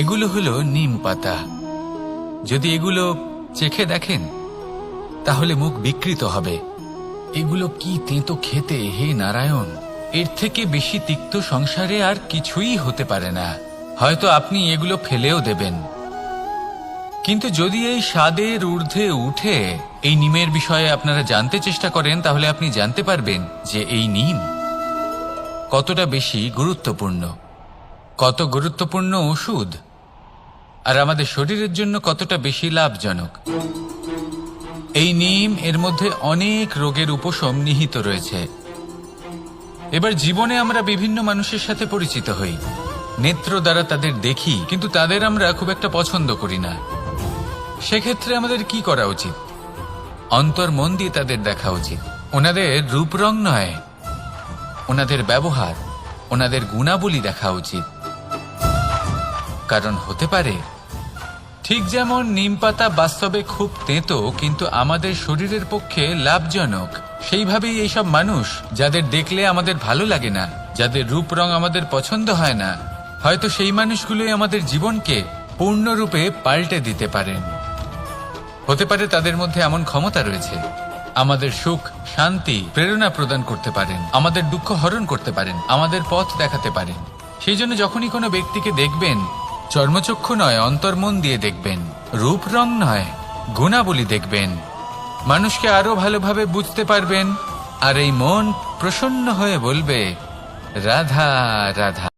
এগুলো হলো নিম পাতা। যদি এগুলো চেখে দেখেন তাহলে মুখ বিকৃত হবে। এগুলো কি তেঁতো খেতে, হে নারায়ণ! এর থেকে বেশি তিক্ত সংসারে আর কিছুই হতে পারে না। হয়তো আপনি এগুলো ফেলেও দেবেন, কিন্তু যদি এই স্বাদের ঊর্ধ্বে উঠে এই নিমের বিষয়ে আপনারা জানতে চেষ্টা করেন, তাহলে আপনি জানতে পারবেন যে এই নিম কতটা বেশি গুরুত্বপূর্ণ, কত গুরুত্বপূর্ণ ওষুধ, আর আমাদের শরীরের জন্য কতটা বেশি লাভজনক। এই নিম এর মধ্যে অনেক রোগের উপশম নিহিত রয়েছে। এবার জীবনে আমরা বিভিন্ন মানুষের সাথে পরিচিত হই, নেত্র দ্বারা তাদের দেখি, কিন্তু তাদের আমরা খুব একটা পছন্দ করি না। সেক্ষেত্রে আমাদের কি করা উচিত? অন্তর মন দিয়ে তাদের দেখা উচিত। ওনাদের রূপ রং নয়, ওনাদের ব্যবহার, ওনাদের গুণাবলী দেখা উচিত। কারণ হতে পারে ঠিক যেমন নিম পাতা বাস্তবে খুব তেঁতো কিন্তু আমাদের শরীরের পক্ষে লাভজনক, সেইভাবেই এইসব মানুষ যাদের দেখলে আমাদের ভালো লাগে না, যাদের রূপ রং আমাদের পছন্দ হয় না, হয়তো সেই মানুষগুলোই আমাদের জীবনকে পূর্ণরূপে পাল্টে দিতে পারেন। হতে পারে তাদের মধ্যে এমন ক্ষমতা রয়েছে, আমাদের সুখ, শান্তি, প্রেরণা প্রদান করতে পারেন, আমাদের দুঃখ হরণ করতে পারেন, আমাদের পথ দেখাতে পারেন। সেই জন্য যখনই কোনো ব্যক্তিকে দেখবেন, চর্মচক্ষু নয়, অন্তর্মন দিয়ে দেখবেন, রূপ রং নয়, গুণাবলী দেখবেন, মানুষকে আরো ভালোভাবে বুঝতে পারবেন, আর এই মন প্রসন্ন হয়ে বলবে, রাধা রাধা।